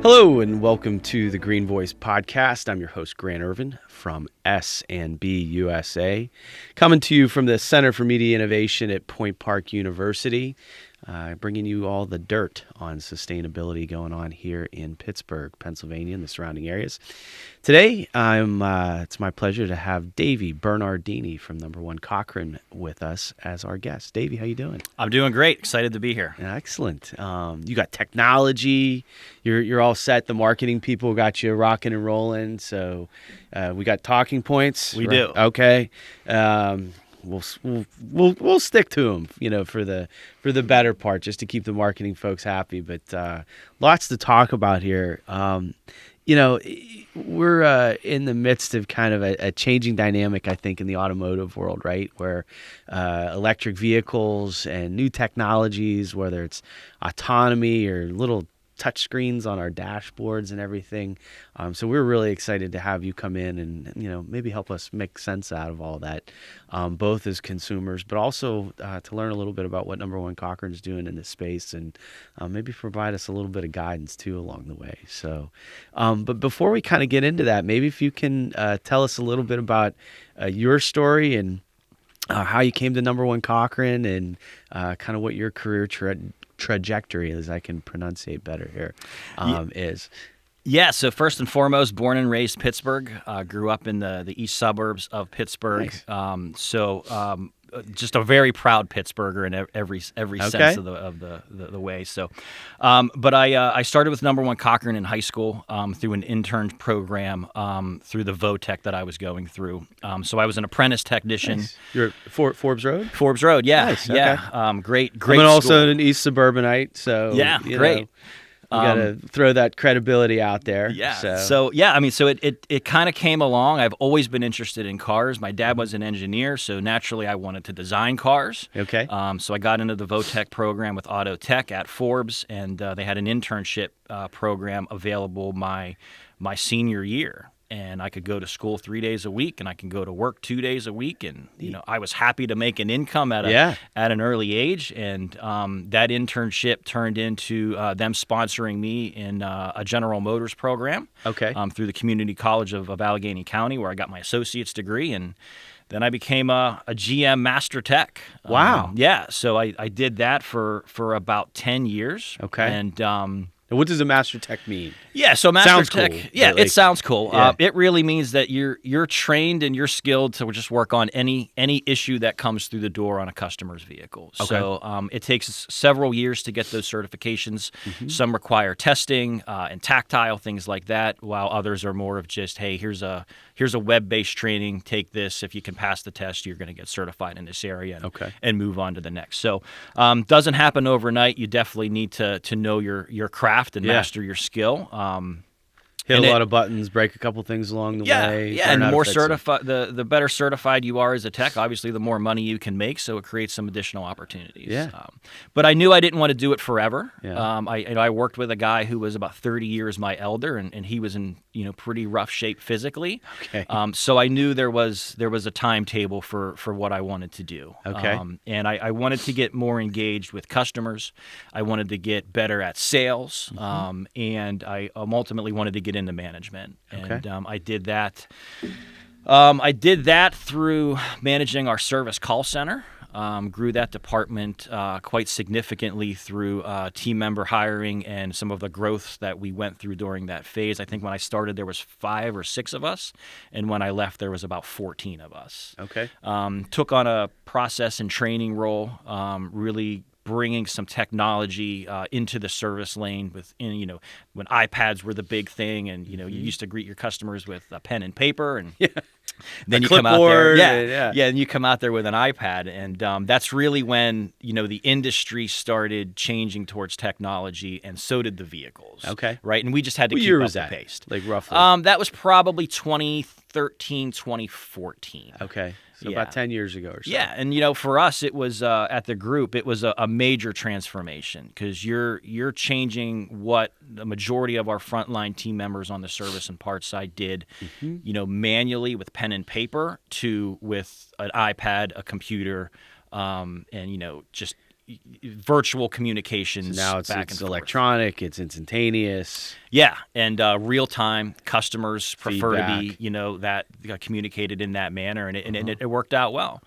Hello and welcome to the Green Voice podcast. I'm your host, Grant Ervin from S&B USA, coming to you from the Center for Media Innovation at Point Park University, bringing you all the dirt on sustainability going on here in Pittsburgh, Pennsylvania, and the surrounding areas. Today, it's my pleasure to have Davey Bernardini from Number One Cochran with us as our guest. Davey, how you doing? I'm doing great. Excited to be here. Excellent. You got technology. You're all set. The marketing people got you rocking and rolling. So we got talking points. We do. Okay. We'll stick to them, for the better part, just to keep the marketing folks happy. But lots to talk about here. We're in the midst of kind of a changing dynamic, I think, in the automotive world, right? Where electric vehicles and new technologies, whether it's autonomy or little touch screens on our dashboards and everything. So we're really excited to have you come in and, maybe help us make sense out of all that, both as consumers, but also to learn a little bit about what Number One Cochran is doing in this space and maybe provide us a little bit of guidance too along the way. So, but before we kind of get into that, maybe if you can tell us a little bit about your story and how you came to Number One Cochran and kind of what your career trajectory, as I can pronunciate better here, is. Yeah, so first and foremost, born and raised Pittsburgh. Grew up in the east suburbs of Pittsburgh. Nice. Just a very proud Pittsburgher in every sense of the way. So, but I started with Number One Cochran in high school through an intern program through the VOTEC that I was going through. So I was an apprentice technician. Nice. You're at Forbes Road? Forbes Road, yeah. Nice. Okay. Yeah. Great I'm school. also an East suburbanite, so yeah, great. You got to throw that credibility out there. Yeah. So it kind of came along. I've always been interested in cars. My dad was an engineer, so naturally I wanted to design cars. Okay. So I got into the VOTEC program with Auto Tech at Forbes, and they had an internship program available my senior year. And I could go to school 3 days a week, and I can go to work 2 days a week. And I was happy to make an income at an early age. And that internship turned into them sponsoring me in a General Motors program. Okay. Through the Community College of Allegheny County, where I got my associate's degree, and then I became a GM Master Tech. Wow. Yeah. So I did that for about 10 years. Okay. And what does a Master Tech mean? Yeah, so Master Sounds Tech, cool, yeah, like, it sounds cool. Yeah. It really means that you're trained and you're skilled to just work on any issue that comes through the door on a customer's vehicle. Okay. So it takes several years to get those certifications. Mm-hmm. Some require testing and tactile things like that, while others are more of just, hey, here's a web-based training. Take this. If you can pass the test, you're going to get certified in this area and move on to the next. So doesn't happen overnight. You definitely need to know your craft and master your skill. Hit a lot of buttons, break a couple things along the way. Yeah, and the more certified, the better certified you are as a tech, obviously the more money you can make, so it creates some additional opportunities. Yeah. But I knew I didn't want to do it forever. Yeah. I worked with a guy who was about 30 years my elder, and he was in pretty rough shape physically. Okay. So I knew there was a timetable for what I wanted to do. Okay. And I wanted to get more engaged with customers. I wanted to get better at sales, and I ultimately wanted to get into management. And I did that. I did that through managing our service call center. Grew that department quite significantly through team member hiring and some of the growth that we went through during that phase. I think when I started, there was 5 or 6 of us, and when I left, there was about 14 of us. Okay. Took on a process and training role, really bringing some technology into the service lane when iPads were the big thing, and you used to greet your customers with a pen and paper, and then you come out there, and you come out there with an iPad, and that's really when the industry started changing towards technology, and so did the vehicles. Okay, right, and we just had to keep keep up the that? pace. Like roughly, that was probably 2013, 2014. Okay. So about 10 years ago or so. Yeah, and for us, it was at the group, it was a major transformation, because you're changing what the majority of our frontline team members on the service and parts side did, manually with pen and paper, to with an iPad, a computer, and just virtual communications. So now back and it's forth. electronic, it's instantaneous. Yeah, and real time. Customers prefer to be, Feedback. that communicated in that manner, and it worked out well.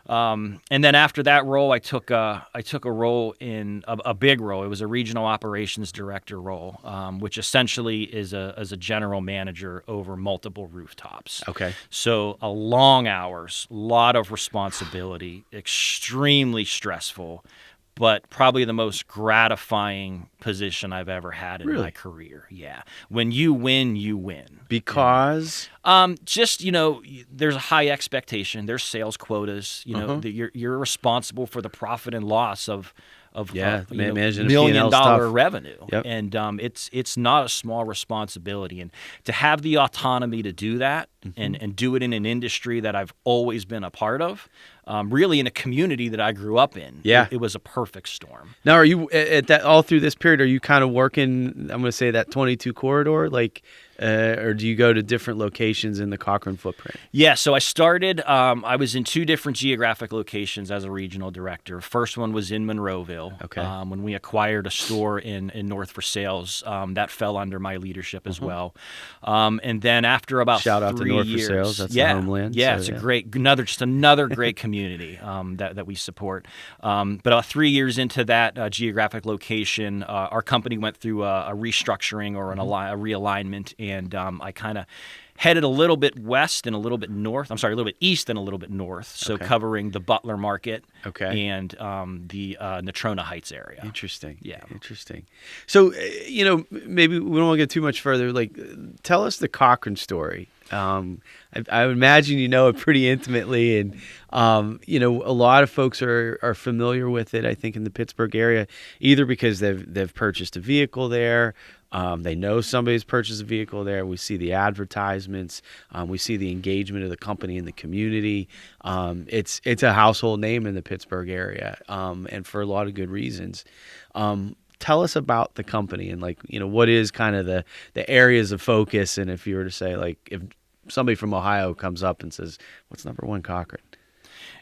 And then after that role, I took a role in a big role. It was a regional operations director role, which essentially is a general manager over multiple rooftops. Okay. So long hours, lot of responsibility, extremely stressful, but probably the most gratifying position I've ever had in my career. Yeah. When you win, you win. Because There's a high expectation. There's sales quotas. You're responsible for the profit and loss of managing $1 million stuff. revenue. Yep. And it's not a small responsibility. And to have the autonomy to do that and do it in an industry that I've always been a part of, really in a community that I grew up in, it was a perfect storm. Now, are you at that all through this period? Are you kind of working? I'm going to say that 22 corridor, or do you go to different locations in the Cochran footprint? Yeah, so I started. I was in 2 different geographic locations as a regional director. First one was in Monroeville. Okay. When we acquired a store in North for Sales, that fell under my leadership as well. And then after about Shout out to North for years, Sales. That's the homeland. Yeah, so, it's another great community that we support. But about 3 years into that geographic location, our company went through a restructuring or a realignment, and I kind of headed a little bit west and a little bit north. I'm sorry, a little bit east and a little bit north. So covering the Butler market and the Natrona Heights area. Interesting. Yeah. Interesting. So, maybe we don't want to get too much further. Tell us the Cochran story. I would imagine you know it pretty intimately, and a lot of folks are familiar with it. I think in the Pittsburgh area, either because they've purchased a vehicle there, they know somebody's purchased a vehicle there. We see the advertisements, we see the engagement of the company in the community. It's a household name in the Pittsburgh area, and for a lot of good reasons. Tell us about the company and what is kind of the areas of focus, and if you were to say if somebody from Ohio comes up and says, "What's number one Cochran?"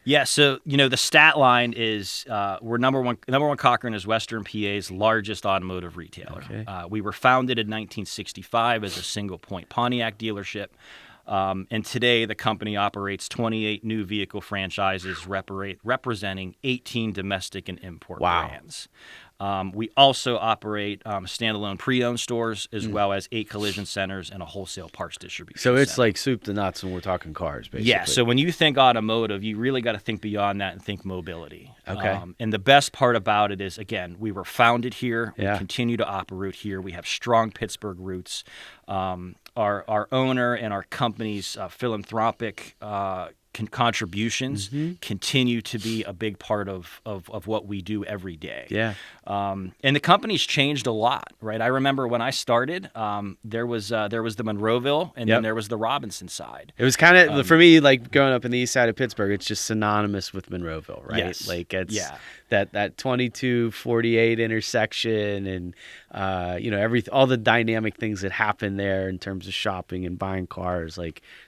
Yeah, so the stat line is we're number one. Number one Cochran is Western PA's largest automotive retailer. Okay. We were founded in 1965 as a single point Pontiac dealership. And today, the company operates 28 new vehicle franchises representing 18 domestic and import brands. We also operate standalone pre-owned stores as well as 8 collision centers and a wholesale parts distribution So it's center. like soup to nuts when we're talking cars, basically. Yeah, so when you think automotive, you really got to think beyond that and think mobility. Okay. And the best part about it is, again, we were founded here. We continue to operate here. We have strong Pittsburgh roots. Our owner and our company's philanthropic contributions continue to be a big part of what we do every day. Yeah. And the company's changed a lot, right? I remember when I started, there was the Monroeville, and then there was the Robinson side. It was kind of, for me, growing up in the east side of Pittsburgh, it's just synonymous with Monroeville, right? Yes. It's that 22-48 intersection, and all the dynamic things that happen there in terms of shopping and buying cars,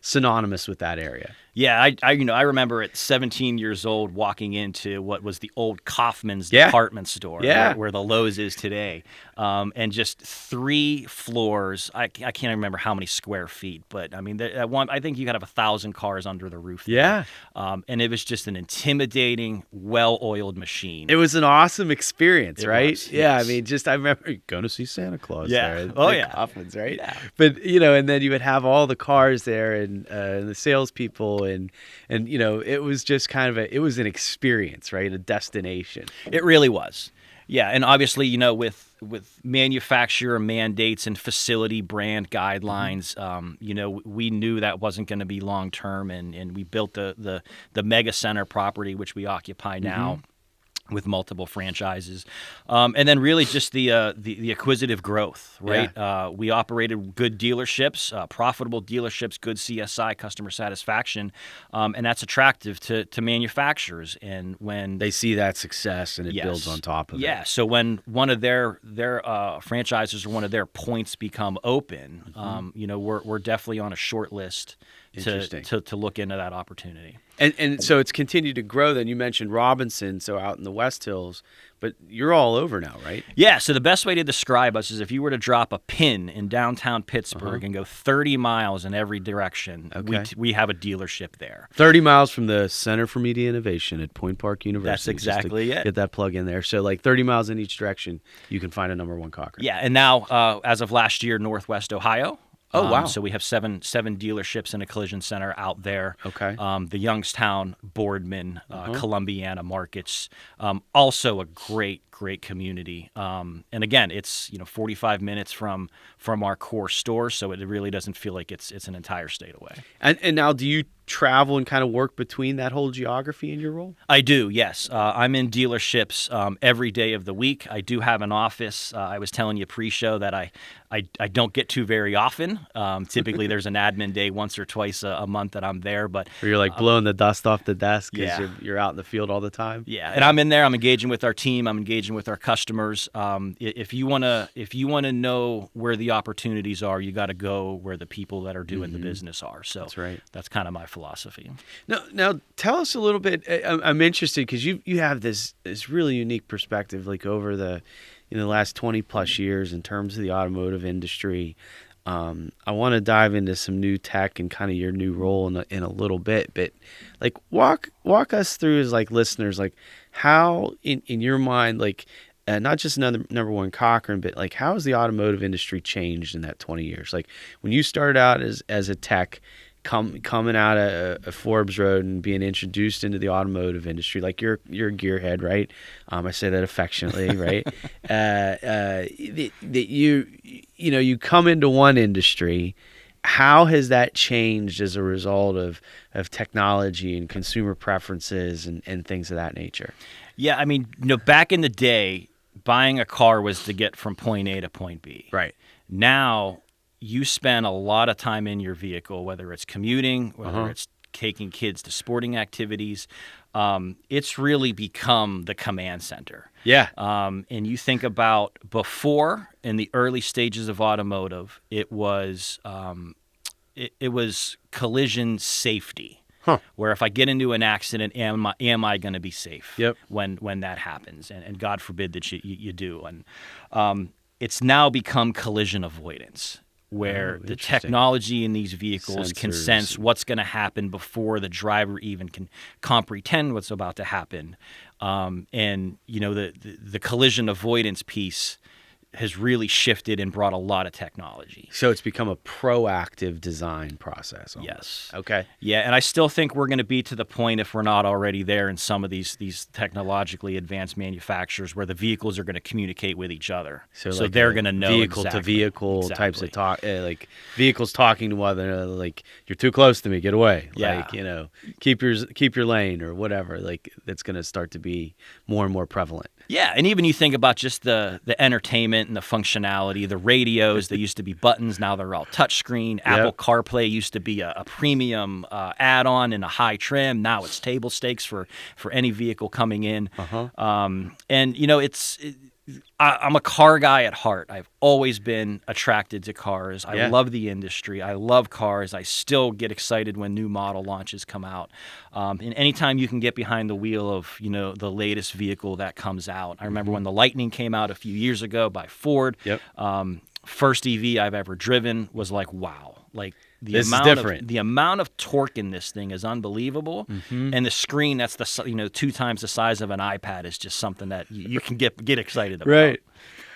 synonymous with that area. Yeah, I remember at 17 years old walking into what was the old Kaufman's department store, where the Lowe's is today, and just 3 floors. I can't remember how many square feet, but I mean, I think you could have 1,000 cars under the roof there. Yeah, and it was just an intimidating, well-oiled machine. It was an awesome experience, right? Was, yeah, yes. I mean, just I remember going to see Santa Claus there. Kaufman's, right? Yeah. But and then you would have all the cars there and the salespeople. And it was just kind of it was an experience, right? A destination. It really was. Yeah, and obviously, with manufacturer mandates and facility brand guidelines, we knew that wasn't going to be long term, and we built the mega center property, which we occupy now. With multiple franchises, and then really just the acquisitive growth, right? Yeah. We operated good dealerships, profitable dealerships, good CSI, customer satisfaction, and that's attractive to manufacturers. And when they see that success, and it builds on top of it. Yeah. So when one of their franchises or one of their points become open, we're definitely on a short list Interesting. to look into that opportunity. And so it's continued to grow. Then you mentioned Robinson, so out in the West Hills, but you're all over now, right? Yeah, so the best way to describe us is if you were to drop a pin in downtown Pittsburgh and go 30 miles in every direction, we have a dealership there. 30 miles from the Center for Media Innovation at Point Park University. That's exactly it. Get that plug in there. So like 30 miles in each direction, you can find a number one Cochran. Yeah, and now, as of last year, Northwest Ohio. Oh, wow. So we have seven dealerships in a collision center out there. Okay. The Youngstown, Boardman, Columbiana markets. Also a great community. And again, it's 45 minutes from our core store, so it really doesn't feel like it's an entire state away. And now, do you travel and kind of work between that whole geography in your role? I do, yes. I'm in dealerships every day of the week. I do have an office. I was telling you pre-show that I don't get to very often. Typically, there's an admin day once or twice a month that I'm there. But or you're like blowing the dust off the desk because yeah. you're out in the field all the time. Yeah, and I'm in there. I'm engaging with our team. I'm engaging with our customers. If you wanna know where the opportunities are, you got to go where the people that are doing the business are. So that's right. That's kind of my philosophy. Now tell us a little bit. I'm interested because you have this really unique perspective, like over the last 20 plus years in terms of the automotive industry. I want to dive into some new tech and kind of your new role in a little bit, but like walk us through as like listeners, like how in your mind, like not just another number one Cochran, but like how has the automotive industry changed in that 20 years? Like when you started out as a tech, coming out of Forbes Road and being introduced into the automotive industry, like you're a gearhead, right? I say that affectionately, right? That you come into one industry. How has that changed as a result of technology and consumer preferences and things of that nature? Yeah, I mean, back in the day, buying a car was to get from point A to point B. Right. Now, you spend a lot of time in your vehicle, whether it's commuting, whether it's taking kids to sporting activities. It's really become the command center. Yeah. And you think about before, in the early stages of automotive, it was collision safety. Where if I get into an accident, am I going to be safe? Yep. When that happens, and God forbid that you do. And it's now become collision avoidance, where the technology in these vehicles can sense what's going to happen before the driver even can comprehend what's about to happen. And the collision avoidance piece has really shifted and brought a lot of technology. So it's become a proactive design process. Almost. Yes. Okay. Yeah, and I still think we're going to be to the point, if we're not already there, in some of these technologically advanced manufacturers where the vehicles are going to communicate with each other. So like they're going to know vehicle to vehicle types of talk, like vehicles talking to one another, like you're too close to me, get away. Yeah. Like keep your lane or whatever. Like that's going to start to be more and more prevalent. Yeah, and even you think about just the entertainment and the functionality, the radios, they used to be buttons, now they're all touchscreen. Apple CarPlay used to be a premium add-on and a high trim. Now it's table stakes for any vehicle coming in. And, I'm a car guy at heart. I've always been attracted to cars. I love the industry. I love cars. I still get excited when new model launches come out. And anytime you can get behind the wheel of, the latest vehicle that comes out. I remember when the Lightning came out a few years ago by Ford. Yep. First EV I've ever driven was like, wow. Like this is different. The amount of torque in this thing is unbelievable, and the screen that's 2 times the size of an iPad is just something that you can get excited about. Right.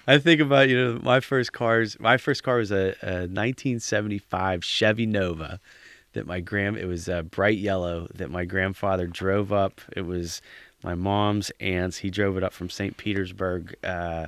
I think about my first car was a 1975 Chevy Nova that it was bright yellow that my grandfather drove up. It was my mom's aunt's. He drove it up from St. Petersburg,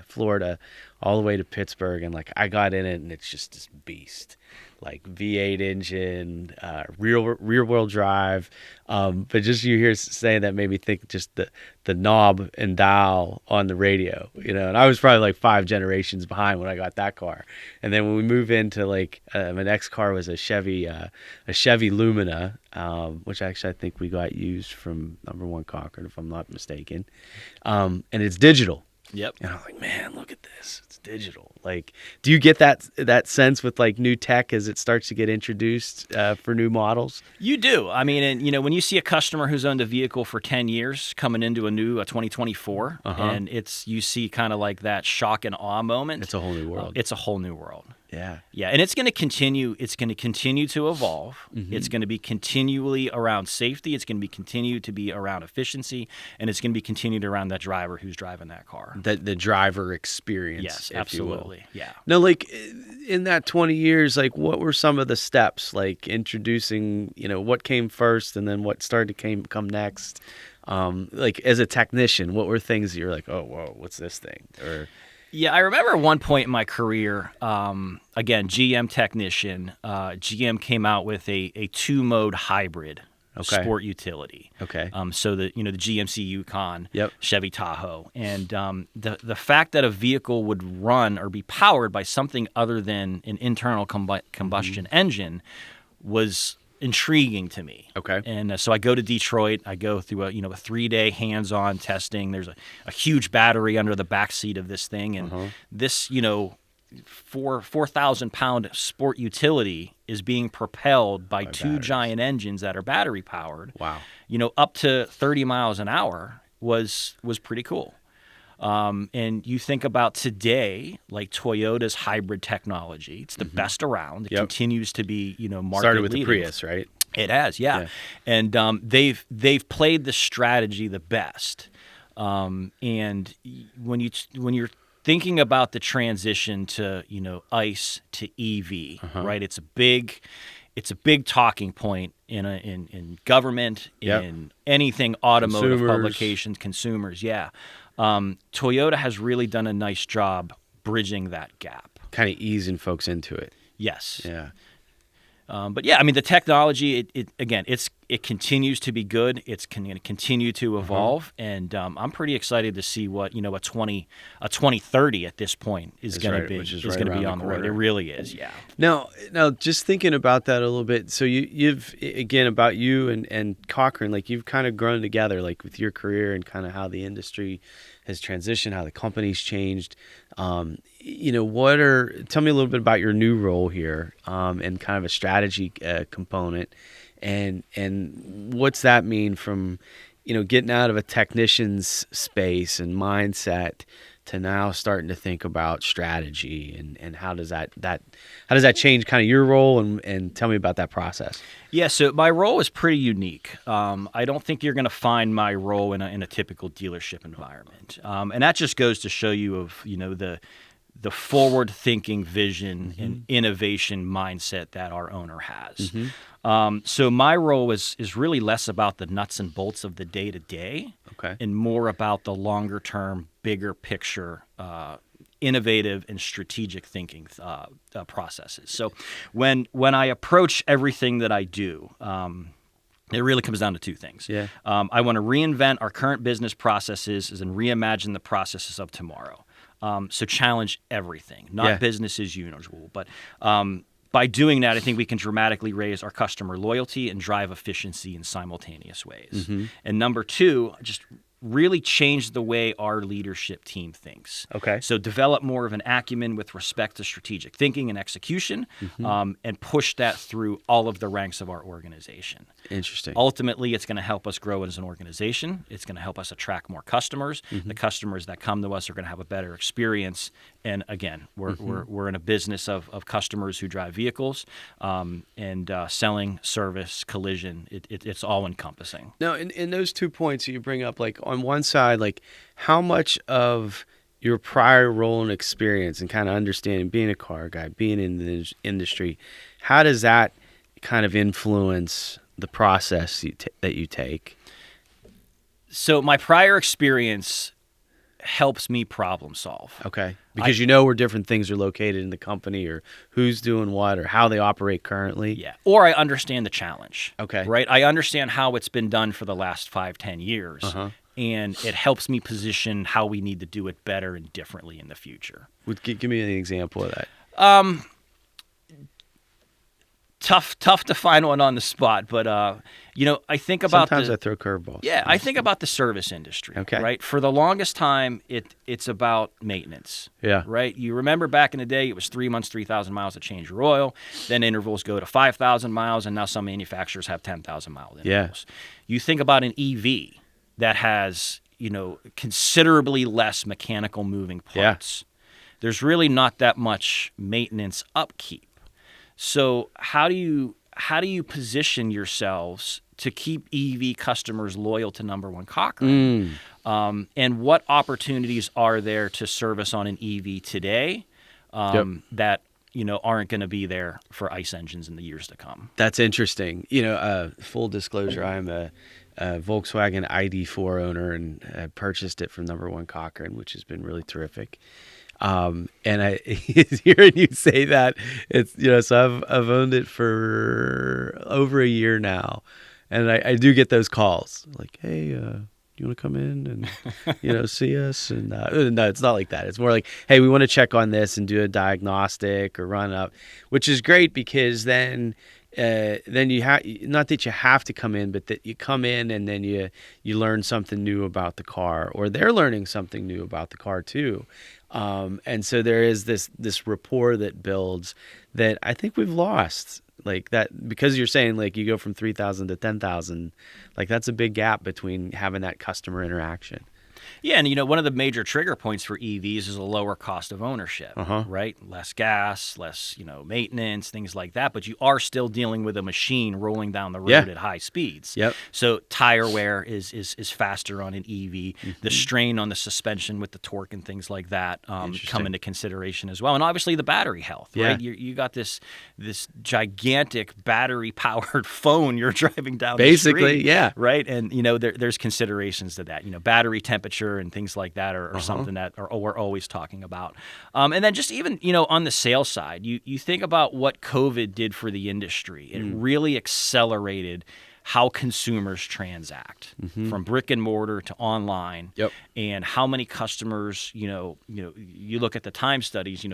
Florida, all the way to Pittsburgh, and like I got in it, and it's just this beast, like V8 engine, rear wheel drive. But just you here saying that made me think just the knob and dial on the radio, And I was probably like 5 generations behind when I got that car. And then when we move into like my next car was a Chevy Lumina, which actually I think we got used from number one Cochran, if I'm not mistaken. And it's digital. Yep. And I'm like, man, look at this. It's digital. Like, do you get that sense with like new tech as it starts to get introduced for new models? You do. I mean, and when you see a customer who's owned a vehicle for 10 years coming into a 2024, and you see kind of like that shock and awe moment. It's a whole new world. It's a whole new world. Yeah. Yeah, and it's going to continue. It's going to continue to evolve. It's going to be continually around safety. It's going to be continue to be around efficiency, and it's going to be continued around that driver who's driving that car. The driver experience. Yes, if absolutely. You will. Yeah. Now, like in that 20 years, like what were some of the steps? Like introducing, what came first, and then what started to come next. Like as a technician, what were things that you're like, oh, whoa, what's this thing? Or yeah, I remember one point in my career, again, GM technician, GM came out with a 2-mode hybrid sport utility. Okay. So the GMC Yukon, Yep. Chevy Tahoe, and the fact that a vehicle would run or be powered by something other than an internal combustion engine was intriguing to me. Okay. And so I go to Detroit. I go through a 3-day hands-on testing. There's a huge battery under the back seat of this thing, and this 4,000-pound sport utility is being propelled by two batteries. giant engines that are battery powered. Wow. Up to 30 miles an hour was pretty cool. And you think about today, like Toyota's hybrid technology, it's the best around. It continues to be, market Started with leading. the Prius, right? It has, yeah. And they've played the strategy the best. And when you're thinking about the transition to ICE to EV, right? It's a big talking point in government, in anything automotive publications, consumers. Yeah. Toyota has really done a nice job bridging that gap. Kind of easing folks into it. Yes. Yeah. But yeah, I mean, the technology, it continues to be good. It's going to continue to evolve, and I'm pretty excited to see what a 2030 at this point is going to be. Which is going to be on the road. It really is, yeah. Now, just thinking about that a little bit. So you've again about you and Cochran, like you've kind of grown together, like with your career and kind of how the industry has transitioned, how the company's changed. Tell me a little bit about your new role here, and kind of a strategy component, and what's that mean from, getting out of a technician's space and mindset to now starting to think about strategy, and how does that change kind of your role, and tell me about that process. Yeah, so my role is pretty unique. I don't think you're going to find my role in a typical dealership environment, and that just goes to show you of the forward-thinking vision and innovation mindset that our owner has. So my role is really less about the nuts and bolts of the day-to-day, and more about the longer-term, bigger picture, innovative and strategic thinking processes. So when I approach everything that I do, it really comes down to two things. Yeah. I want to reinvent our current business processes and reimagine the processes of tomorrow. So challenge everything, not business as usual. But by doing that, I think we can dramatically raise our customer loyalty and drive efficiency in simultaneous ways. And number two, just really change the way our leadership team thinks. Okay. So develop more of an acumen with respect to strategic thinking and execution, and push that through all of the ranks of our organization. Interesting. Ultimately, it's going to help us grow as an organization. It's going to help us attract more customers. The customers that come to us are going to have a better experience. And again, we're in a business of customers who drive vehicles, and selling, service, collision. It's all encompassing. Now, in those 2 points you bring up, like on one side, like how much of your prior role and experience and kind of understanding, being a car guy, being in the industry, how does that kind of influence the process that you take? So my prior experience helps me problem solve. Okay. Because where different things are located in the company, or who's doing what, or how they operate currently. Yeah. Or I understand the challenge. Okay. Right? I understand how it's been done for the last 5-10 years. And it helps me position how we need to do it better and differently in the future. Give me an example of that. Tough to find one on the spot, but I think about Sometimes I throw curveballs. Yeah, I think about the service industry. Okay. Right. For the longest time, it's about maintenance. Yeah. Right. You remember back in the day, it was 3 months, 3,000 miles to change your oil. Then intervals go to 5,000 miles, and now some manufacturers have 10,000 mile intervals. Yeah. You think about an EV that has considerably less mechanical moving parts. Yeah. There's really not that much maintenance upkeep. So how do you position yourselves to keep EV customers loyal to number one Cochran? And what opportunities are there to service on an EV today that aren't going to be there for ICE engines in the years to come? That's interesting. Full disclosure, I'm a Volkswagen ID4 owner and purchased it from number one Cochran, which has been really terrific. And hearing you say that, it's so I've owned it for over a year now, and I do get those calls like, hey, you want to come in and see us? And no, it's not like that. It's more like, hey, we want to check on this and do a diagnostic or run up, which is great because then you have, not that you have to come in, but that you come in and then you learn something new about the car, or they're learning something new about the car too. And so there is this rapport that builds that I think we've lost, like that, because you're saying like you go from 3,000 to 10,000, like that's a big gap between having that customer interaction. Yeah, and one of the major trigger points for EVs is a lower cost of ownership, right? Less gas, less maintenance, things like that. But you are still dealing with a machine rolling down the road at high speeds. Yep. So tire wear is faster on an EV. The strain on the suspension with the torque and things like that come into consideration as well. And obviously the battery health, right? You got this gigantic battery powered phone you're driving down the street, right? And there's considerations to that. Battery temperature and things like that are something that we're always talking about. And then just even, on the sales side, you think about what COVID did for the industry. It really accelerated how consumers transact from brick and mortar to online. Yep. And how many customers, you look at the time studies,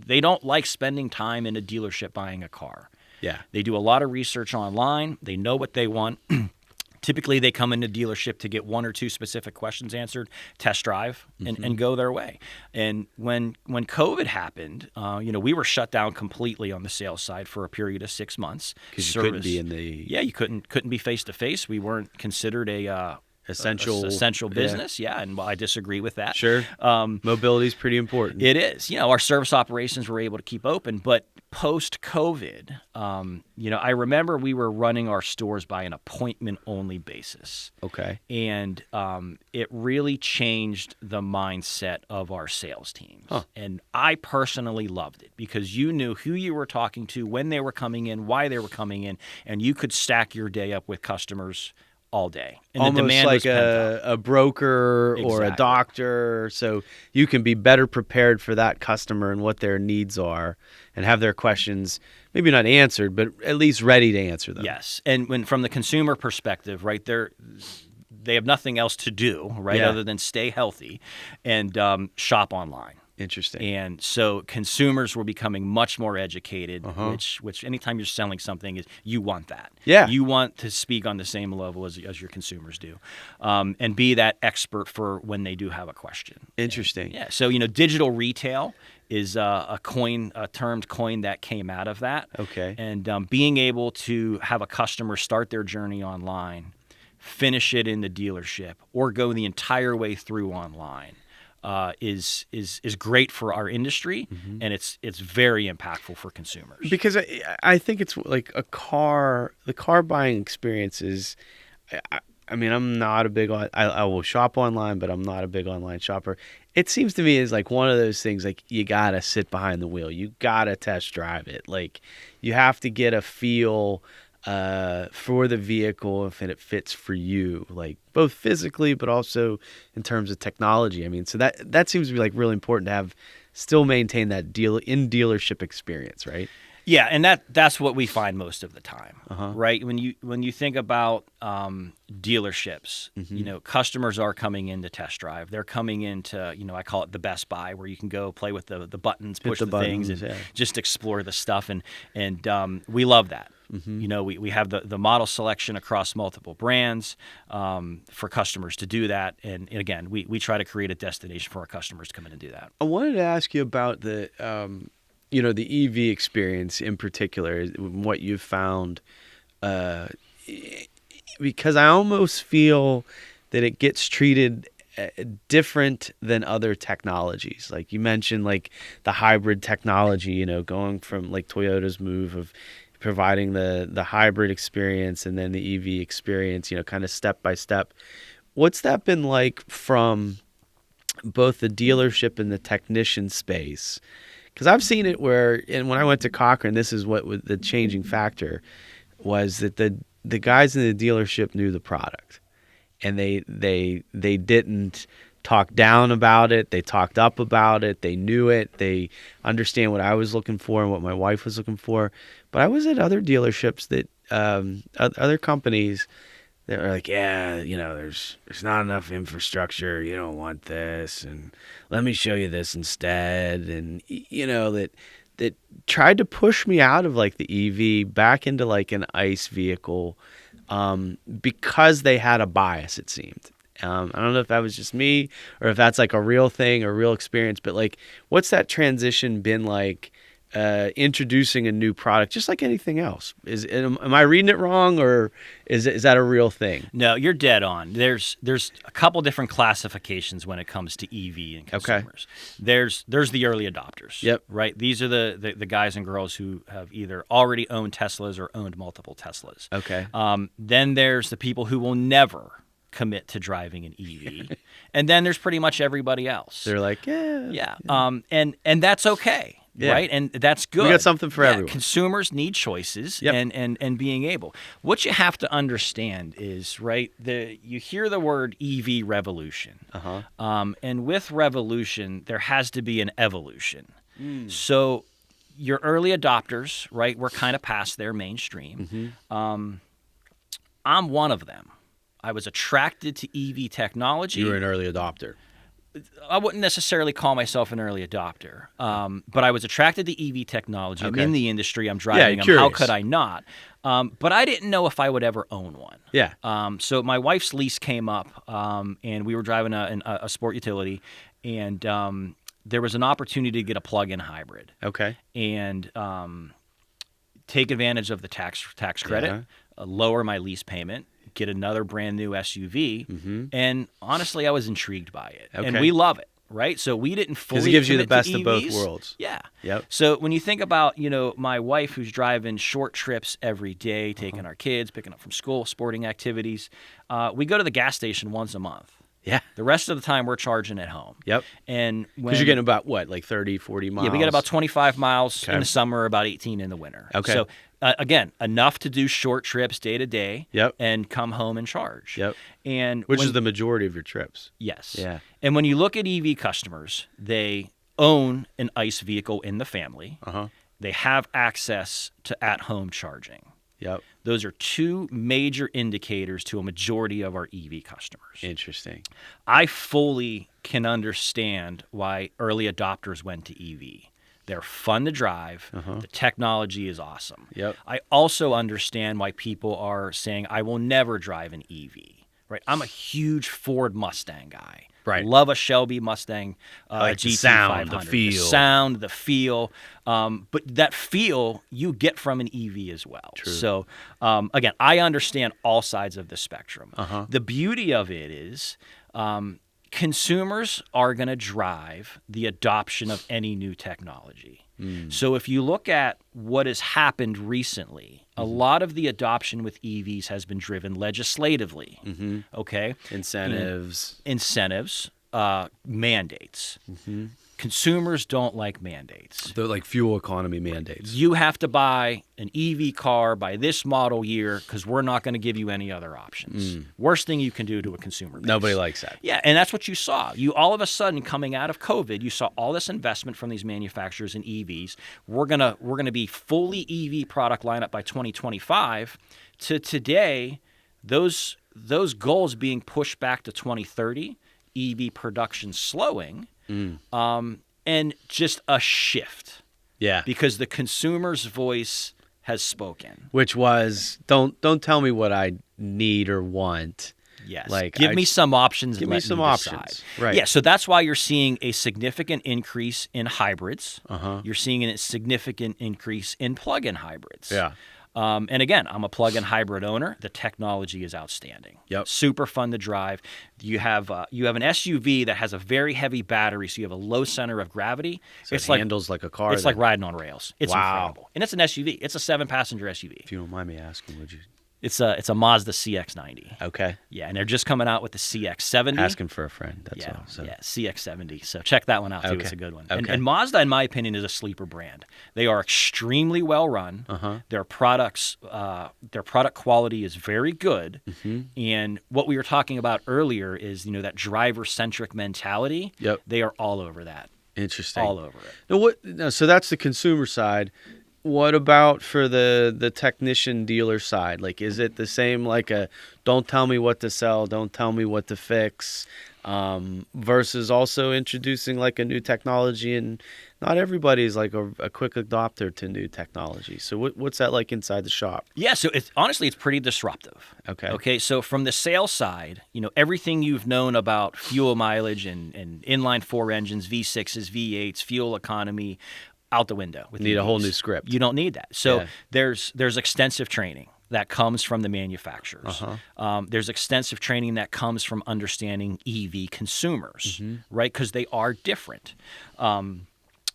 they don't like spending time in a dealership buying a car. Yeah. They do a lot of research online. They know what they want. Typically, they come into dealership to get one or two specific questions answered, test drive, and go their way. And when COVID happened, we were shut down completely on the sales side for a period of 6 months. Because you couldn't be in the... Yeah, you couldn't be face-to-face. We weren't considered a... essential business, and I disagree with that. Sure. Mobility is pretty important. It is. Our service operations were able to keep open, but post-COVID, I remember we were running our stores by an appointment-only basis. Okay. And it really changed the mindset of our sales teams. Huh. And I personally loved it because you knew who you were talking to, when they were coming in, why they were coming in, and you could stack your day up with customers all day. And almost the demand like was a broker or a doctor, so you can be better prepared for that customer and what their needs are and have their questions maybe not answered, but at least ready to answer them. Yes. And when from the consumer perspective, right, they have nothing else to do, right, other than stay healthy and shop online. Interesting. And so consumers were becoming much more educated, which anytime you're selling something, is you want that. Yeah. You want to speak on the same level as your consumers do, and be that expert for when they do have a question. Interesting. And, so digital retail is a termed coin that came out of that. Okay. And being able to have a customer start their journey online, finish it in the dealership, or go the entire way through online. Is great for our industry, and it's very impactful for consumers. Because I think it's like the car buying experience is, I mean, I'm not a big I will shop online, but I'm not a big online shopper. It seems to me is like one of those things, like you gotta sit behind the wheel, you gotta test drive it, like you have to get a feel for the vehicle if it fits for you, like both physically but also in terms of technology. I mean, so that seems to be like really important to have, still maintain that dealership experience, right? Yeah, and that's what we find most of the time, right? When you think about dealerships, customers are coming in to test drive. They're coming into, I call it the Best Buy, where you can go play with the buttons, push the things, and just explore the stuff. And we love that. We have the model selection across multiple brands for customers to do that. And again, we try to create a destination for our customers to come in and do that. I wanted to ask you about the EV experience in particular, what you've found, because I almost feel that it gets treated different than other technologies. Like you mentioned, like the hybrid technology, going from like Toyota's move of providing the hybrid experience and then the EV experience, kind of step by step. What's that been like from both the dealership and the technician space? Because I've seen it and when I went to Cochran, this is what was the changing factor, was that the guys in the dealership knew the product, and they didn't talk down about it. They talked up about it. They knew it. They understand what I was looking for and what my wife was looking for. But I was at other dealerships that other companies that were like, yeah, there's not enough infrastructure. You don't want this, and let me show you this instead. And that tried to push me out of like the EV back into like an ICE vehicle, because they had a bias, it seemed. I don't know if that was just me or if that's like a real thing or real experience, but like, what's that transition been like? Introducing a new product, just like anything else. Am I reading it wrong, or is that a real thing? No, you're dead on. There's a couple different classifications when it comes to EV and consumers. Okay. There's the early adopters. Yep. Right. These are the guys and girls who have either already owned Teslas or owned multiple Teslas. Okay. Then there's the people who will never commit to driving an EV, and then there's pretty much everybody else. They're like, yeah. And that's okay. Yeah. Right, and that's good. We got something for everyone. Consumers need choices, and being able. What you have to understand is, right, you hear the word EV revolution, and with revolution there has to be an evolution. So your early adopters, right, we're kind of past their mainstream. I'm one of them. I was attracted to EV technology. You were an early adopter. I wouldn't necessarily call myself an early adopter, but I was attracted to EV technology. Okay. I'm in the industry. I'm driving them. How could I not? But I didn't know if I would ever own one. Yeah. So my wife's lease came up, and we were driving a sport utility, and there was an opportunity to get a plug-in hybrid. Okay. And take advantage of the tax credit, lower my lease payment, get another brand new SUV, and honestly, I was intrigued by it, and we love it, right? So we didn't fully, because it gives you the best of both worlds. Yeah. Yep. So when you think about my wife who's driving short trips every day, taking our kids, picking up from school, sporting activities, we go to the gas station once a month. Yeah. The rest of the time we're charging at home. Yep. And because you're getting about what, like 30, 40 miles? Yeah, we get about 25 miles in the summer, about 18 in the winter. Okay. So again, enough to do short trips day to day. Yep. And come home and charge. Yep. And which is the majority of your trips. Yes. Yeah. And when you look at EV customers, they own an ICE vehicle in the family. They have access to at-home charging. Yep. Those are two major indicators to a majority of our EV customers. Interesting. I fully can understand why early adopters went to EV. They're fun to drive. The technology is awesome. Yep. I also understand why people are saying, I will never drive an EV. Right? I'm a huge Ford Mustang guy. Right. Love a Shelby Mustang like GT500. the sound, the feel. The sound, the feel. But that feel you get from an EV as well. True. So, again, I understand all sides of the spectrum. The beauty of it is consumers are going to drive the adoption of any new technology. So if you look at what has happened recently, a lot of the adoption with EVs has been driven legislatively. Okay? Incentives. mandates. Consumers don't like mandates. They're like fuel economy mandates. You have to buy an EV car by this model year because we're not going to give you any other options. Worst thing you can do to a consumer base. Nobody likes that. Yeah, and that's what you saw. You all of a sudden coming out of COVID, you saw all this investment from these manufacturers in EVs. We're gonna be fully EV product lineup by 2025. To today, those goals being pushed back to 2030, EV production slowing. And just a shift. Yeah. Because the consumer's voice has spoken. Which was, don't tell me what I need or want. Yes. Like, give me some options. Give and me let some me options. decide. Right. Yeah. So that's why you're seeing a significant increase in hybrids. You're seeing a significant increase in plug-in hybrids. Yeah. And again, I'm a plug-in hybrid owner. The technology is outstanding. Yep. Super fun to drive. You have an SUV that has a very heavy battery, so you have a low center of gravity. So it handles like a car. It's like riding on rails. It's Wow. incredible. And it's an SUV. It's a 7-passenger SUV. If you don't mind me asking, would you? It's a Mazda CX-90. Okay. Yeah, and they're just coming out with the CX-70. Asking for a friend. That's Yeah, all. So. yeah, CX-70. So check that one out too. Okay. It's a good one. Okay. And Mazda, in my opinion, is a sleeper brand. They are extremely well run. Their products, their product quality is very good. And what we were talking about earlier is that driver-centric mentality. Yep. They are all over that. Interesting. All over it. So that's the consumer side. What about for the technician dealer side? Like, is it the same, like don't tell me what to sell, don't tell me what to fix, versus also introducing like a new technology? And not everybody's like a quick adopter to new technology. So what's that like inside the shop? Yeah, so honestly, it's pretty disruptive. Okay. So from the sales side, everything you've known about fuel mileage and inline 4 engines, V6s, V8s, fuel economy, out the window. Need a whole new script. You don't need that. So Yeah. there's extensive training that comes from the manufacturers. There's extensive training that comes from understanding EV consumers, right? Because they are different. And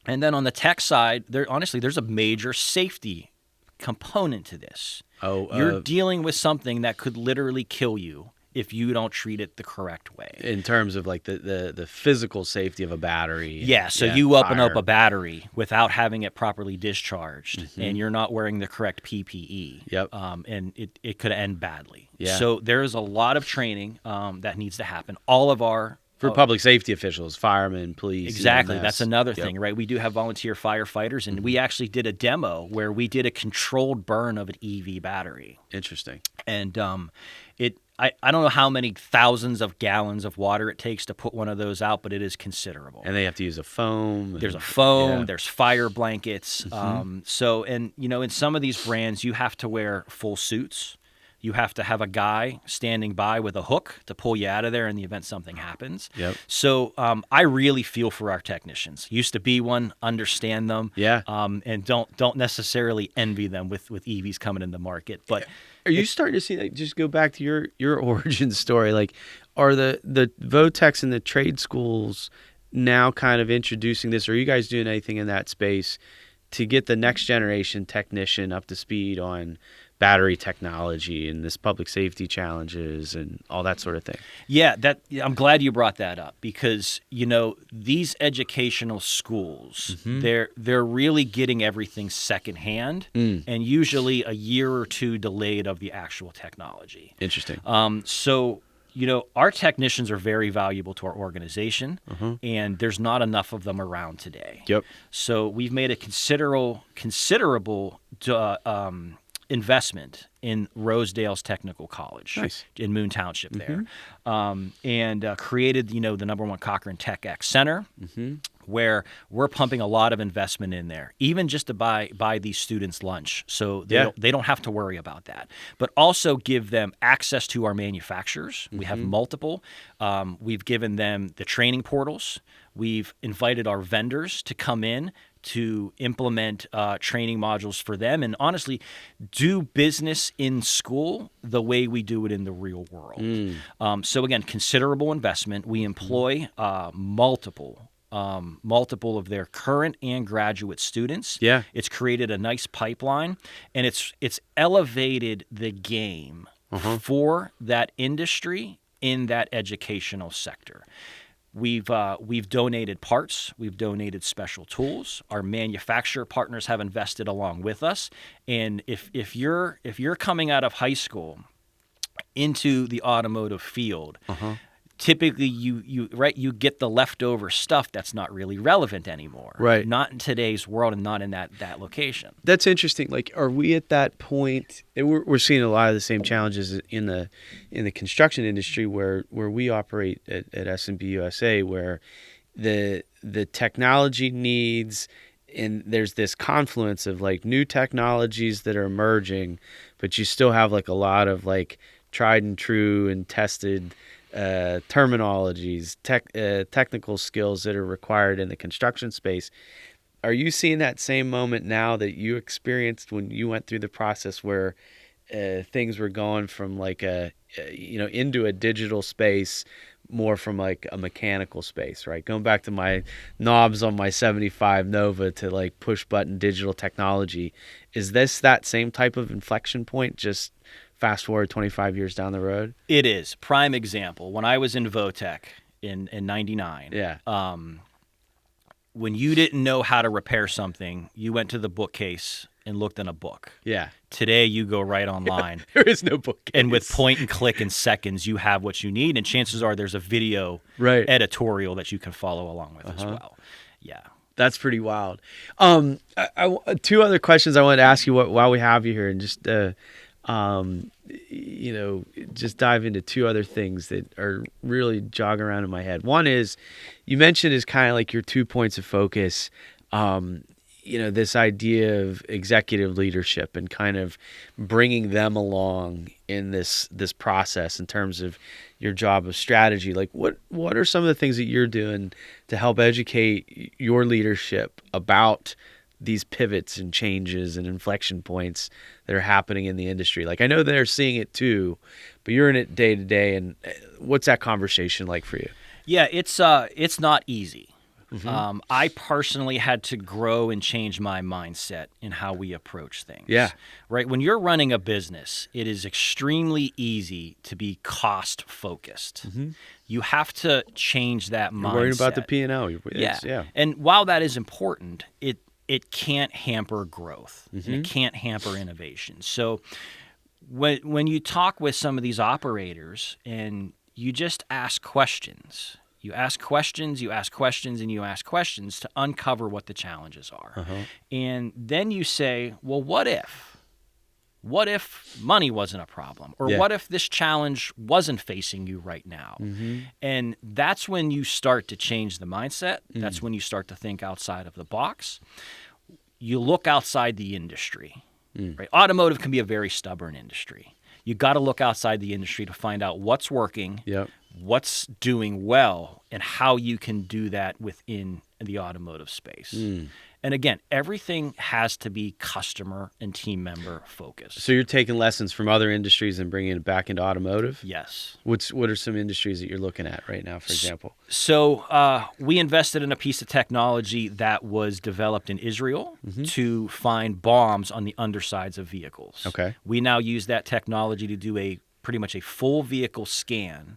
then on the tech side, there's a major safety component to this. You're dealing with something that could literally kill you if you don't treat it the correct way. In terms of like the physical safety of a battery. Yeah, so you open up fire. a battery without having it properly discharged, and you're not wearing the correct PPE. Yep. And it could end badly. Yeah. So there's a lot of training that needs to happen. All of our For public safety officials, firemen, police. Exactly. EMS. That's another Yep. thing, right? We do have volunteer firefighters, and we actually did a demo where we did a controlled burn of an EV battery. Interesting. And I don't know how many thousands of gallons of water it takes to put one of those out, but it is considerable. And they have to use a foam. There's a foam. Yeah. There's fire blankets. So in some of these brands, you have to wear full suits. You have to have a guy standing by with a hook to pull you out of there in the event something happens. Yep. So I really feel for our technicians. Used to be one, understand them. Yeah. And don't necessarily envy them with EVs coming in the market. But Are you starting to see, like, just go back to your origin story? Like, are the Votex and the trade schools now kind of introducing this? Are you guys doing anything in that space to get the next generation technician up to speed on battery technology and this public safety challenges and all that sort of thing? Yeah, I'm glad you brought that up because these educational schools, they're really getting everything secondhand and usually a year or two delayed of the actual technology. Interesting. So our technicians are very valuable to our organization, and there's not enough of them around today. Yep. So we've made a considerable investment in Rosedale's Technical College in Moon Township there, and created the #1 Cochran Tech X Center, where we're pumping a lot of investment in there, even just to buy these students lunch, so they don't have to worry about that. But also give them access to our manufacturers. We have multiple. We've given them the training portals. We've invited our vendors to come in to implement training modules for them and honestly do business in school the way we do it in the real world. So again, considerable investment. We employ multiple of their current and graduate students. Yeah. It's created a nice pipeline, and it's elevated the game for that industry in that educational sector. We've donated parts, we've donated special tools. Our manufacturer partners have invested along with us. And if you're coming out of high school into the automotive field, typically you get the leftover stuff that's not really relevant anymore. Right. Not in today's world and not in that location. That's interesting. Like, are we at that point? And we're seeing a lot of the same challenges in the construction industry where we operate at S&B USA, where the technology needs, and there's this confluence of like new technologies that are emerging, but you still have like a lot of like tried and true and tested terminologies, technical skills that are required in the construction space. Are you seeing that same moment now that you experienced when you went through the process where things were going from like into a digital space, more from like a mechanical space, right? Going back to my knobs on my 75 Nova to like push button digital technology. Is this that same type of inflection point, just fast forward 25 years down the road? It is. Prime example. When I was in Votech in 99, Yeah. When you didn't know how to repair something, you went to the bookcase and looked in a book. Yeah. Today, you go right online. There is no bookcase. And with point and click in seconds, you have what you need. And chances are there's a video editorial that you can follow along with as well. Yeah. That's pretty wild. Two other questions I wanted to ask you while we have you here, and just just dive into two other things that are really jogging around in my head. One is, you mentioned is kind of like your 2 points of focus, this idea of executive leadership and kind of bringing them along in this process in terms of your job of strategy. Like what are some of the things that you're doing to help educate your leadership about these pivots and changes and inflection points that are happening in the industry? Like, I know they're seeing it too, but you're in it day to day. And what's that conversation like for you? Yeah, it's not easy. I personally had to grow and change my mindset in how we approach things. Yeah. Right. When you're running a business, it is extremely easy to be cost focused. You have to change that mindset. You're worrying about the P&L. Yeah. And while that is important, it can't hamper growth. And it can't hamper innovation. So when you talk with some of these operators and you just ask questions, you ask questions, and you ask questions to uncover what the challenges are. And then you say, well, what if? What if money wasn't a problem? Or what if this challenge wasn't facing you right now? And that's when you start to change the mindset. That's when you start to think outside of the box. You look outside the industry. Right? Automotive can be a very stubborn industry. You got to look outside the industry to find out what's working, what's doing well, and how you can do that within the automotive space. And again, everything has to be customer and team member focused. So you're taking lessons from other industries and bringing it back into automotive? Yes. What are some industries that you're looking at right now, for example? So we invested in a piece of technology that was developed in Israel to find bombs on the undersides of vehicles. Okay. We now use that technology to do pretty much a full vehicle scan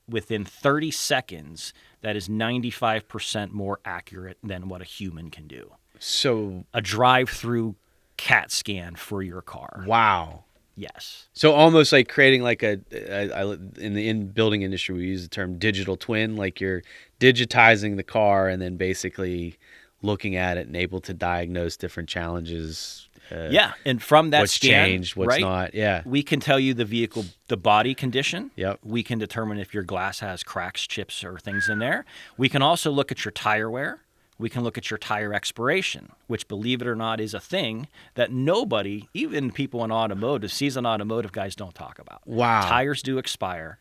within 30 seconds that is 95% more accurate than what a human can do. So a drive-through CAT scan for your car. Wow. Yes. So almost like creating like in the building industry, we use the term digital twin, like you're digitizing the car and then basically looking at it and able to diagnose different challenges. And from that what's scan, changed, what's not. Yeah. We can tell you the vehicle, the body condition. Yep. We can determine if your glass has cracks, chips, or things in there. We can also look at your tire wear. We can look at your tire expiration, which, believe it or not, is a thing that nobody, even people in automotive, seasoned automotive guys, don't talk about. Wow. Tires do expire,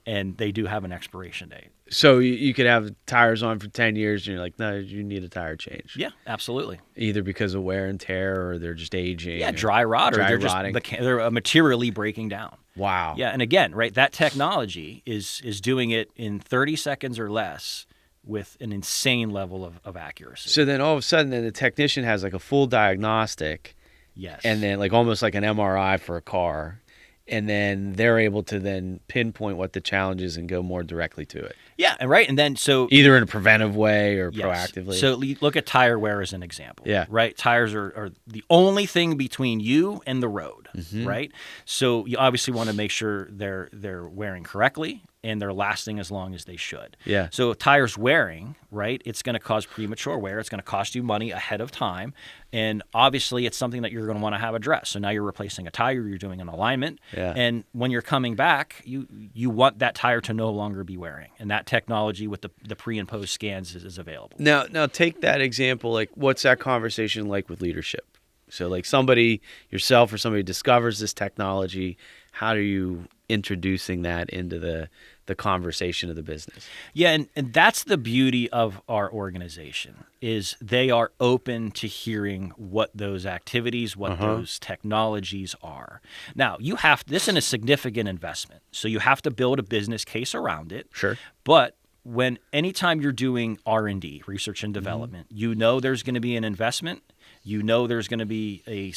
and they do have an expiration date. So you could have tires on for 10 years, and you're like, no, you need a tire change. Yeah, absolutely. Either because of wear and tear, or they're just aging. Yeah, dry rot, or they're rotting. they're materially breaking down. Wow. Yeah, and again, right, that technology is doing it in 30 seconds or less with an insane level of accuracy. So then all of a sudden, then the technician has like a full diagnostic. Yes. And then like almost like an MRI for a car. and then they're able to then pinpoint what the challenge is and go more directly to it. Yeah, and right, and then so either in a preventive way or yes. proactively. So look at tire wear as an example. Yeah. Right? Tires are the only thing between you and the road, right? So you obviously want to make sure they're wearing correctly and they're lasting as long as they should. Yeah. So if tires wearing, right, it's going to cause premature wear. It's going to cost you money ahead of time. And obviously it's something that you're going to want to have addressed. So now you're replacing a tire, you're doing an alignment. Yeah. And when you're coming back, you want that tire to no longer be wearing. And that technology with the pre and post scans is available. Now take that example, like what's that conversation like with leadership? So like somebody, yourself or somebody discovers this technology, how are you introducing that into the conversation of the business? Yeah, and that's the beauty of our organization is they are open to hearing what those activities, what those technologies are. Now, this is a significant investment, so you have to build a business case around it. Sure. But anytime you're doing R&D, research and development, you know there's going to be an investment. You know there's going to be a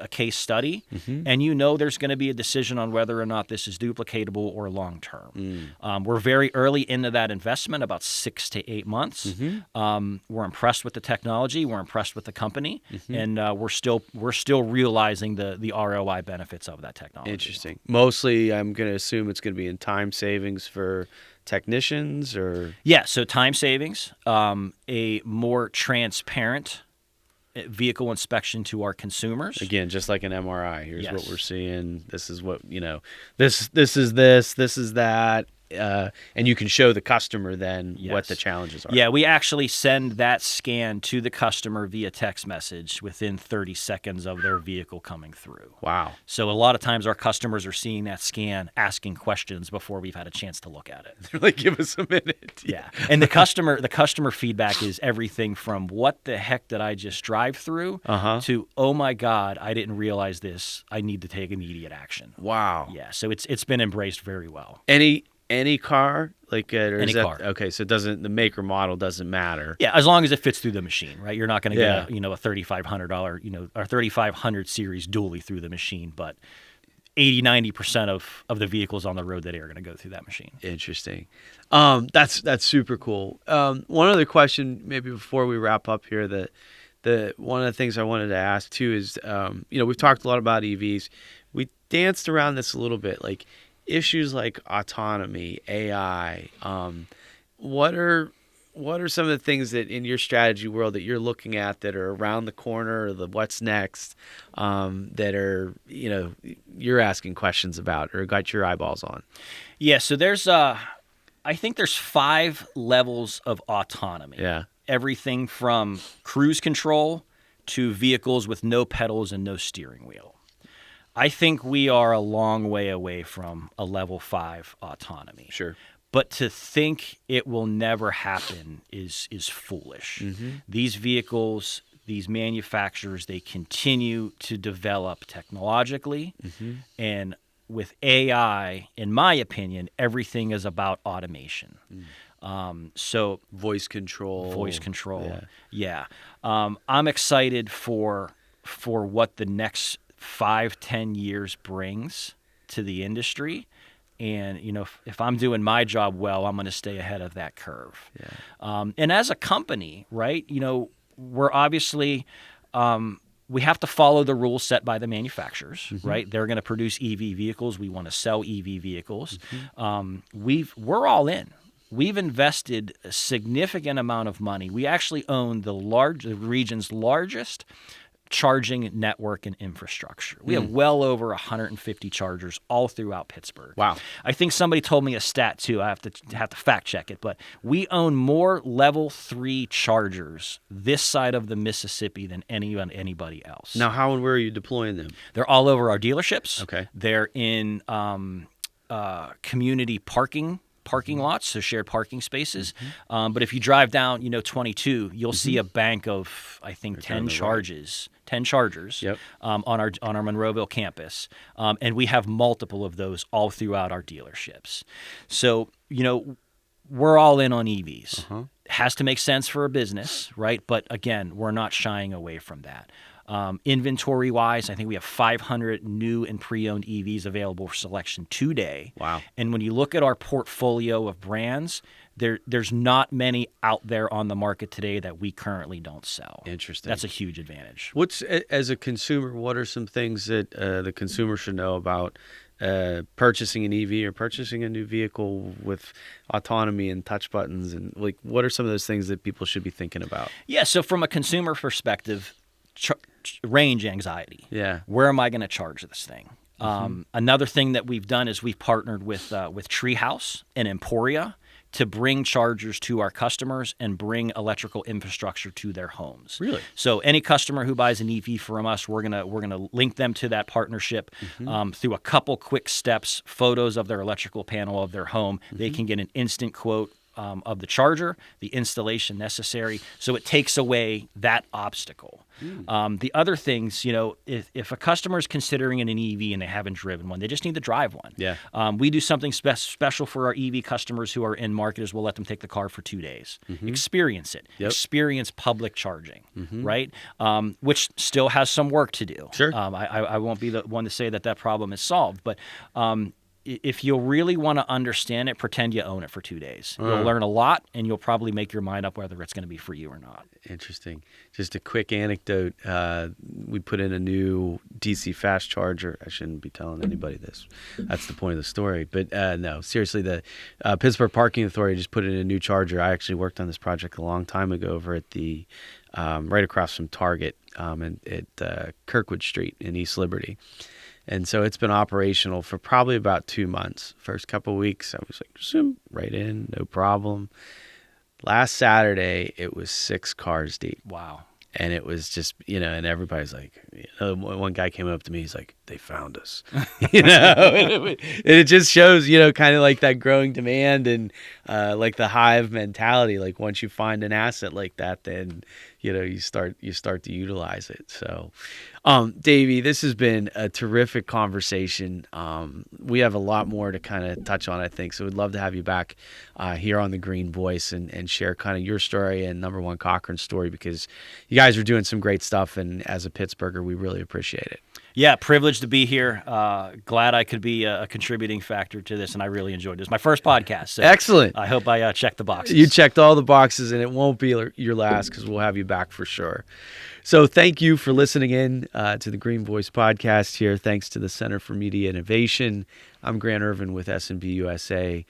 case study, and you know there's going to be a decision on whether or not this is duplicatable or long-term. We're very early into that investment, about 6 to 8 months. We're impressed with the technology. We're impressed with the company, and we're still realizing the ROI benefits of that technology. Interesting. Mostly, I'm going to assume it's going to be in time savings for technicians, or so time savings, a more transparent vehicle inspection to our consumers. Again, just like an MRI. Here's Yes. what we're seeing. This is what, this is this is that. And you can show the customer then what the challenges are. Yeah, we actually send that scan to the customer via text message within 30 seconds of their vehicle coming through. Wow. So a lot of times our customers are seeing that scan, asking questions before we've had a chance to look at it. They're like, give us a minute. Yeah. And the customer feedback is everything from what the heck did I just drive through to, oh my God, I didn't realize this. I need to take immediate action. Wow. Yeah. So it's been embraced very well. Any car, like any car. Okay, so the make or model doesn't matter. Yeah, as long as it fits through the machine, right? You're not going to get a $3,500, or 3,500 series dually through the machine, but 80-90% of the vehicles on the road today are going to go through that machine. Interesting. That's super cool. One other question, maybe before we wrap up here, the one of the things I wanted to ask too is, we've talked a lot about EVs. We danced around this a little bit, like issues like autonomy, AI. What are some of the things that in your strategy world that you're looking at that are around the corner, or what's next, that are, you're asking questions about or got your eyeballs on? Yeah, so I think there's 5 levels of autonomy. Yeah. Everything from cruise control to vehicles with no pedals and no steering wheel. I think we are a long way away from a level 5 autonomy. Sure. But to think it will never happen is foolish. These vehicles, these manufacturers, they continue to develop technologically. And with AI, in my opinion, everything is about automation. So Voice control. Yeah. I'm excited for what the next 5-10 years brings to the industry, and if I'm doing my job well, I'm going to stay ahead of that curve. And as a company, right, we're obviously we have to follow the rules set by the manufacturers, right? They're going to produce EV vehicles. We want to sell EV vehicles. We're all in. We've invested a significant amount of money. We actually own the region's largest charging network and infrastructure. We have well over 150 chargers all throughout Pittsburgh. Wow. I think somebody told me a stat too. I have to fact check it, but we own more level 3 chargers this side of the Mississippi than anybody else. Now, how and where are you deploying them? They're all over our dealerships. Okay. They're in community parking lots, so shared parking spaces. But if you drive down, 22, you'll see a bank of, I think, 10 chargers. 10 chargers on our Monroeville campus, and we have multiple of those all throughout our dealerships. So we're all in on EVs. Has to make sense for a business, right? But again, we're not shying away from that. Inventory-wise, I think we have 500 new and pre-owned EVs available for selection today. Wow. And when you look at our portfolio of brands, there's not many out there on the market today that we currently don't sell. Interesting. That's a huge advantage. As a consumer, what are some things that the consumer should know about purchasing an EV or purchasing a new vehicle with autonomy and touch buttons, and like what are some of those things that people should be thinking about? Yeah, so from a consumer perspective, range anxiety. Yeah. Where am I going to charge this thing? Another thing that we've done is we've partnered with Treehouse and Emporia to bring chargers to our customers and bring electrical infrastructure to their homes. Really? So any customer who buys an EV from us, we're gonna link them to that partnership through a couple quick steps, photos of their electrical panel of their home. They can get an instant quote of the charger, the installation necessary. So it takes away that obstacle. The other things, if a customer is considering an EV and they haven't driven one, they just need to drive one. Yeah. We do something special for our EV customers who are in market is we'll let them take the car for 2 days, experience it, experience public charging, right? Which still has some work to do. Sure. I won't be the one to say that problem is solved, but if you really want to understand it, pretend you own it for 2 days. You'll learn a lot, and you'll probably make your mind up whether it's going to be for you or not. Interesting. Just a quick anecdote. We put in a new DC fast charger. I shouldn't be telling anybody this. That's the point of the story. But no, seriously, the Pittsburgh Parking Authority just put in a new charger. I actually worked on this project a long time ago over at the right across from Target at Kirkwood Street in East Liberty. And so it's been operational for probably about 2 months. First couple of weeks, I was like, zoom, right in, no problem. Last Saturday, it was 6 cars deep. Wow. And it was just, and everybody's like, one guy came up to me, he's like, they found us, and it just shows, kind of like that growing demand and like the hive mentality. Like once you find an asset like that, then, you start to utilize it. So, Davey, this has been a terrific conversation. We have a lot more to kind of touch on, I think. So we'd love to have you back here on the Green Voice and share kind of your story and number one Cochran's story, because you guys are doing some great stuff. And as a Pittsburgher, we really appreciate it. Yeah, privileged to be here. Glad I could be a contributing factor to this, and I really enjoyed this. My first podcast. So excellent. I hope I checked the boxes. You checked all the boxes, and it won't be your last because we'll have you back for sure. So thank you for listening in to the Green Voice podcast here. Thanks to the Center for Media Innovation. I'm Grant Ervin with S&B USA.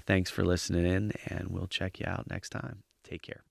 Thanks for listening in, and we'll check you out next time. Take care.